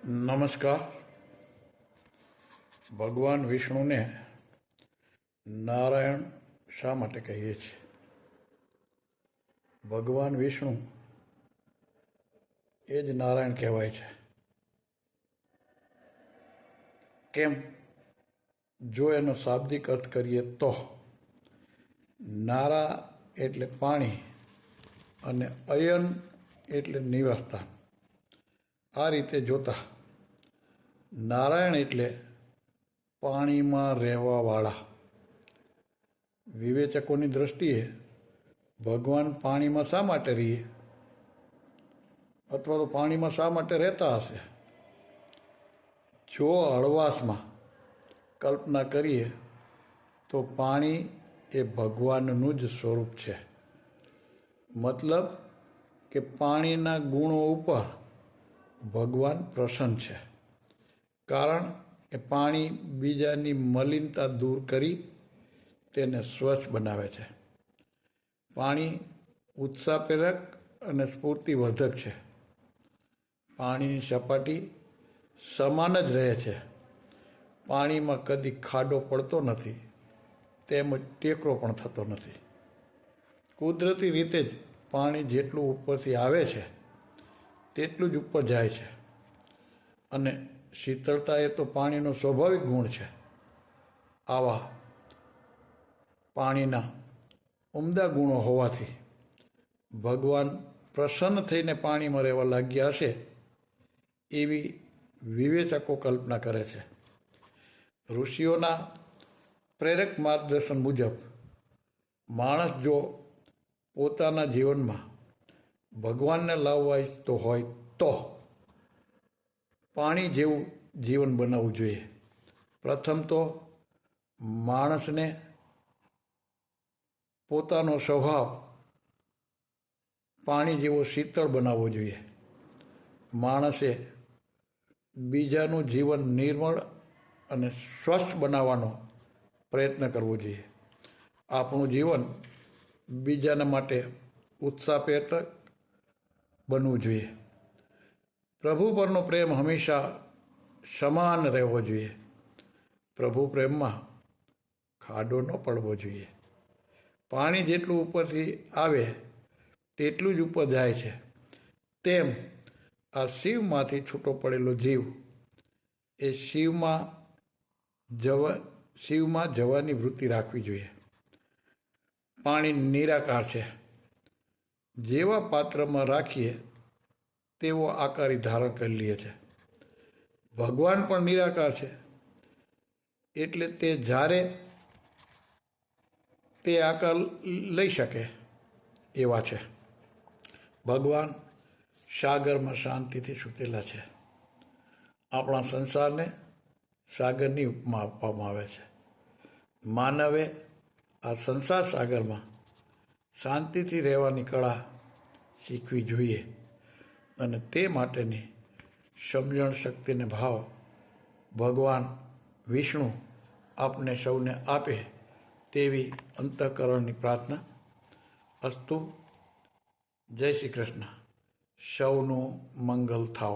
નમસ્કાર. ભગવાન વિષ્ણુને નારાયણ શા માટે કહીએ છીએ? ભગવાન વિષ્ણુ એ જ નારાયણ કહેવાય છે. કેમ? જો એનો શાબ્દિક અર્થ કરીએ તો નારા એટલે પાણી અને અયન એટલે નિવાસસ્થાન. આ રીતે જોતા નારાયણ એટલે પાણીમાં રહેવાવાળા. વિવેચકોની દૃષ્ટિએ ભગવાન પાણીમાં શા માટે રહીએ, અથવા તો પાણીમાં શા માટે રહેતા હશે? જો હળવાશમાં કલ્પના કરીએ તો પાણી એ ભગવાનનું જ સ્વરૂપ છે. મતલબ કે પાણીના ગુણો ઉપર ભગવાન પ્રસન્ન છે, કારણ કે પાણી બીજાની મલિનતા દૂર કરી તેને સ્વચ્છ બનાવે છે. પાણી ઉત્સાહપ્રેરક અને સ્ફૂર્તિવર્ધક છે. પાણીની સપાટી સમાન જ રહે છે. પાણીમાં કદી ખાડો પડતો નથી, તેમજ ટેકરો પણ થતો નથી. કુદરતી રીતે જ પાણી જેટલું ઉપરથી આવે છે તેટલું જ ઉપર જાય છે. અને શીતળતા એ તો પાણીનો સ્વાભાવિક ગુણ છે. આવા પાણીના ઉમદા ગુણો હોવાથી ભગવાન પ્રસન્ન થઈને પાણીમાં રહેવા લાગ્યા હશે એવી વિવેચકો કલ્પના કરે છે. ઋષિઓના પ્રેરક માર્ગદર્શન મુજબ માણસ જો પોતાના જીવનમાં ભગવાનને લાવવા ઈચ્છતો હોય તો પાણી જેવું જીવન બનાવવું જોઈએ. પ્રથમ તો માણસને પોતાનો સ્વભાવ પાણી જેવો શીતળ બનાવવો જોઈએ. માણસે બીજાનું જીવન નિર્મળ અને સ્વચ્છ બનાવવાનો પ્રયત્ન કરવો જોઈએ. આપણું જીવન બીજાના માટે ઉત્સાહપ્રેરક બનવું જોઈએ. પ્રભુ પરનો પ્રેમ હંમેશા સમાન રહેવો જોઈએ. પ્રભુ પ્રેમમાં ખાડો ન પડવો જોઈએ. પાણી જેટલું ઉપરથી આવે તેટલું જ ઉપર જાય છે, તેમ આ શિવમાંથી છૂટો પડેલો જીવ એ શિવમાં જવાની વૃત્તિ રાખવી જોઈએ. પાણી નિરાકાર છે. જેવા પાત્રમાં રાખીએ તેવો આકાર ધારણ કરી લે છે. ભગવાન પણ નિરાકાર છે, એટલે તે જ્યારે તે આકાર લઈ શકે એવા છે. ભગવાન સાગરમાં શાંતિથી સૂતેલા છે. આપણા સંસારને સાગરની ઉપમા આપવામાં આવે છે. માનવે આ સંસાર સાગરમાં શાંતિથી રહેવાની કળા શીખવી જોઈએ, અને તે માટેની સમજણ શક્તિને ભાવ ભગવાન વિષ્ણુ આપને સૌને આપે તેવી અંતઃકરણની પ્રાર્થના. અસ્તુ. જય શ્રી કૃષ્ણ. સૌનું મંગલ થાવ.